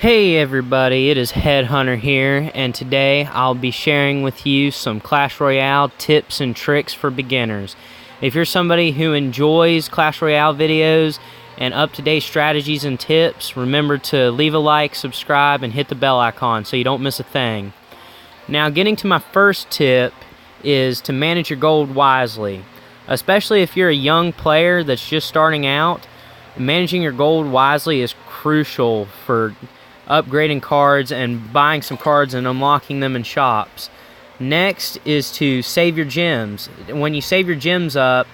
Hey everybody, it is Headhunter here, and today I'll be sharing with you some Clash Royale tips and tricks for beginners. If you're somebody who enjoys Clash Royale videos and up-to-date strategies and tips, remember to leave a like, subscribe, and hit the bell icon so you don't miss a thing. Now, getting to my first tip is to manage your gold wisely. Especially if you're a young player that's just starting out, managing your gold wisely is crucial for upgrading cards and buying some cards and unlocking them in shops. Next is to save your gems. When you save your gems up,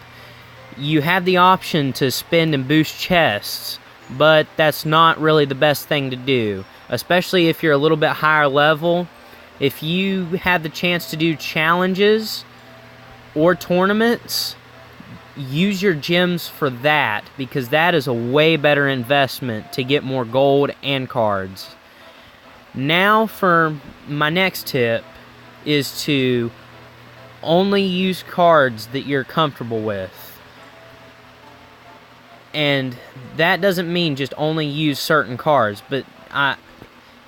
you have the option to spend and boost chests, but that's not really the best thing to do, especially if you're a little bit higher level. If you have the chance to do challenges or tournaments, use your gems for that, because that is a way better investment to get more gold and cards. Now for my next tip is to only use cards that you're comfortable with. And that doesn't mean just only use certain cards, but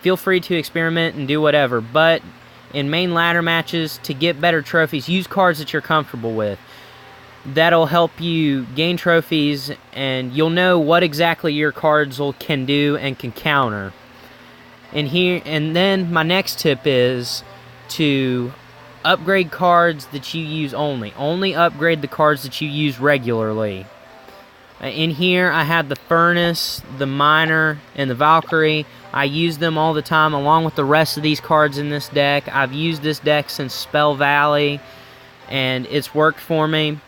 feel free to experiment and do whatever. But in main ladder matches, to get better trophies, use cards that you're comfortable with. That'll help you gain trophies, and you'll know what exactly your cards can do and can counter. And then my next tip is to upgrade cards that you use only. Only upgrade the cards that you use regularly. In here I have the Furnace, the Miner, and the Valkyrie. I use them all the time along with the rest of these cards in this deck. I've used this deck since Spell Valley, and it's worked for me.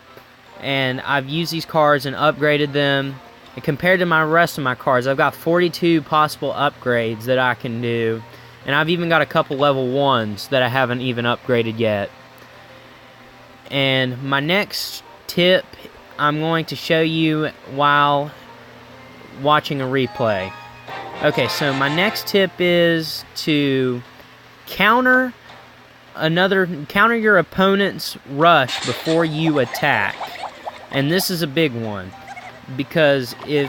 And I've used these cards and upgraded them. And compared to my rest of my cards, I've got 42 possible upgrades that I can do. And I've even got a couple level 1s that I haven't even upgraded yet. And my next tip I'm going to show you while watching a replay. Okay, so my next tip is to counter your opponent's rush before you attack. And this is a big one, because if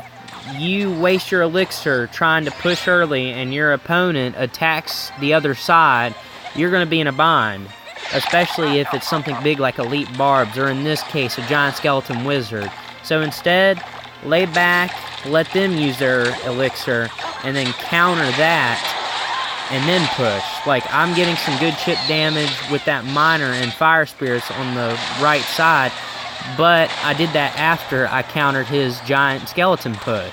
you waste your elixir trying to push early and your opponent attacks the other side, you're going to be in a bind, especially if it's something big like Elite Barbs, or in this case, a Giant Skeleton Wizard. So instead, lay back, let them use their elixir, and then counter that, and then push. Like, I'm getting some good chip damage with that Miner and Fire Spirits on the right side, but I did that after I countered his Giant Skeleton push.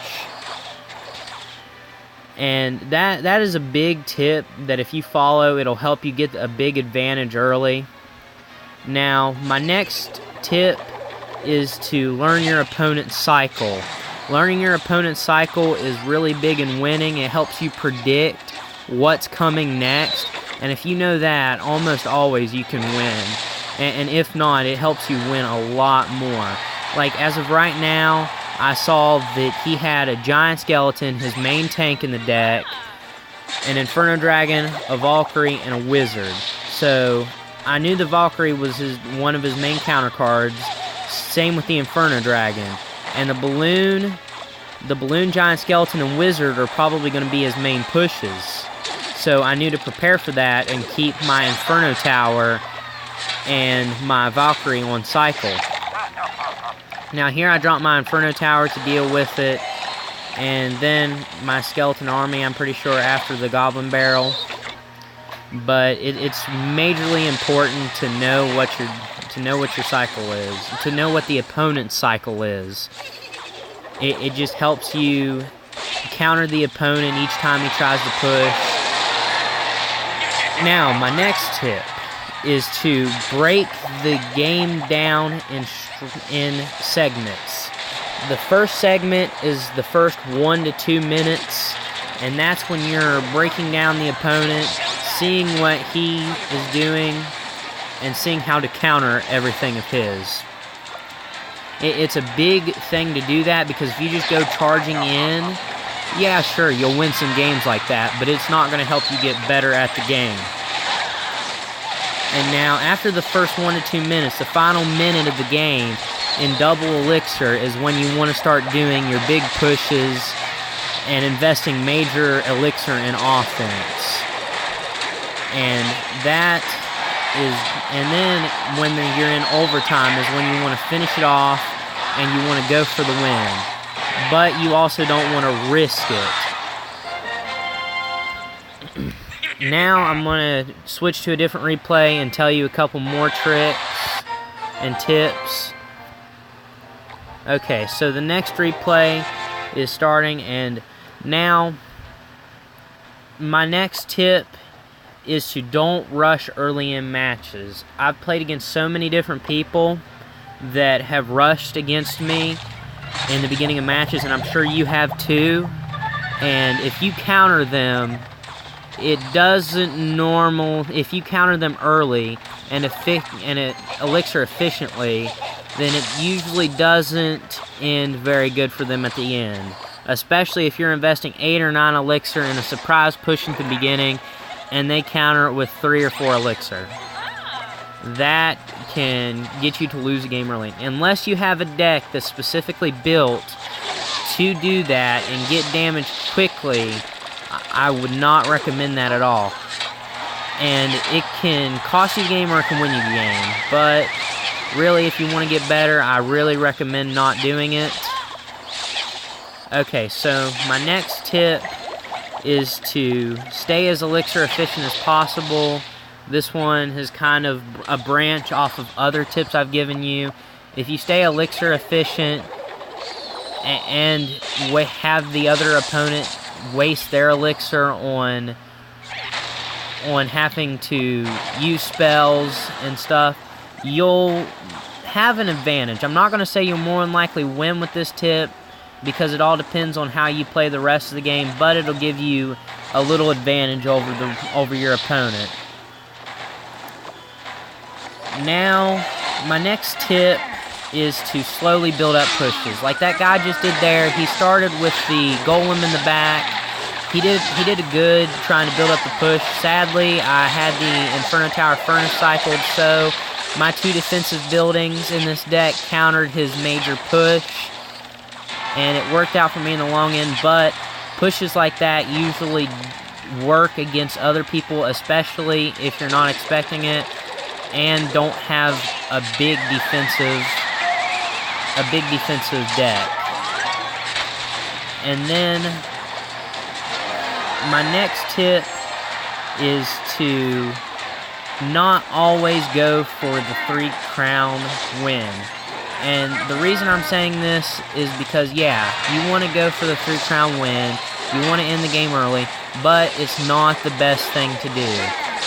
And that is a big tip that if you follow, it'll help you get a big advantage early. Now, my next tip is to learn your opponent's cycle. Learning your opponent's cycle is really big in winning. It helps you predict what's coming next. And if you know that, almost always you can win. And if not, it helps you win a lot more. Like, as of right now, I saw that he had a Giant Skeleton, his main tank in the deck, an Inferno Dragon, a Valkyrie, and a Wizard. So, I knew the Valkyrie was one of his main counter cards. Same with the Inferno Dragon. And the Balloon Giant Skeleton and Wizard are probably going to be his main pushes. So, I knew to prepare for that and keep my Inferno Tower and my Valkyrie on cycle. Now here I dropped my Inferno Tower to deal with it, and then my Skeleton Army, I'm pretty sure, after the Goblin Barrel. But it's majorly important to know what your cycle is, to know what the opponent's cycle is. It just helps you counter the opponent each time he tries to push. Now my next tip is to break the game down in segments. The first segment is the first 1 to 2 minutes, and that's when you're breaking down the opponent, seeing what he is doing, and seeing how to counter everything of his. It's a big thing to do that, because if you just go charging in, yeah, sure, you'll win some games like that, but it's not going to help you get better at the game. And now, after the first 1 to 2 minutes, the final minute of the game, in double elixir, is when you want to start doing your big pushes and investing major elixir in offense. And that is, and then when you're in overtime is when you want to finish it off and you want to go for the win. But you also don't want to risk it. Now I'm going to switch to a different replay and tell you a couple more tricks and tips. Okay, so the next replay is starting, and now my next tip is to don't rush early in matches. I've played against so many different people that have rushed against me in the beginning of matches, and I'm sure you have too. And if you counter them, it doesn't normal. If you counter them early and elixir efficiently, then it usually doesn't end very good for them at the end. Especially if you're investing 8 or 9 elixir in a surprise push at the beginning, and they counter it with 3 or 4 elixir. That can get you to lose a game early. Unless you have a deck that's specifically built to do that and get damaged quickly, I would not recommend that at all. And it can cost you the game or it can win you the game. But really, if you want to get better, I really recommend not doing it. Okay, so my next tip is to stay as elixir efficient as possible. This one is kind of a branch off of other tips I've given you. If you stay elixir efficient and have the other opponent waste their elixir on having to use spells and stuff, you'll have an advantage. I'm not going to say you'll more than likely win with this tip, because it all depends on how you play the rest of the game, but it'll give you a little advantage over your opponent. Now, my next tip is to slowly build up pushes. Like that guy just did there. He started with the golem in the back. He did a good trying to build up the push. Sadly, I had the Inferno Tower Furnace cycled, so my 2 defensive buildings in this deck countered his major push, and it worked out for me in the long end. But pushes like that usually work against other people, especially if you're not expecting it and don't have a big defensive deck. And then my next tip is to not always go for the 3 crown win. And the reason I'm saying this is because, yeah, you want to go for the 3 crown win, you want to end the game early, but it's not the best thing to do.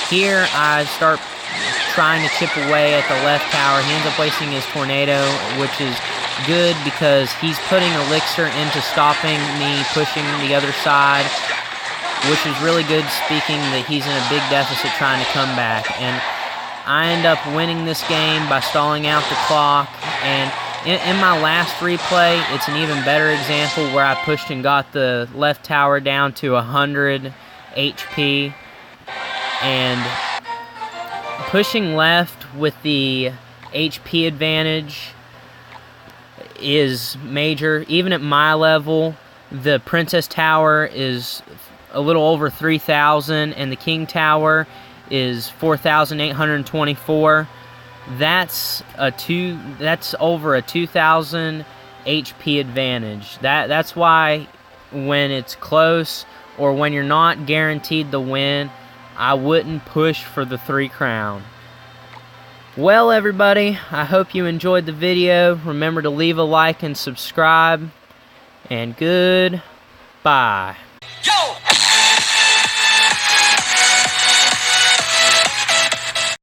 Here, I start trying to chip away at the left tower. He ends up wasting his tornado, which is good because he's putting elixir into stopping me pushing the other side, which is really good, speaking that he's in a big deficit trying to come back. And I end up winning this game by stalling out the clock. And in my last replay, it's an even better example where I pushed and got the left tower down to 100 HP. And pushing left with the HP advantage is major. Even at my level, the Princess Tower is a little over 3,000, and the King Tower is 4,824. That's over a 2,000 HP advantage. That's why when it's close or when you're not guaranteed the win, I wouldn't push for the 3 crown. Well, everybody, I hope you enjoyed the video. Remember to leave a like and subscribe. And goodbye.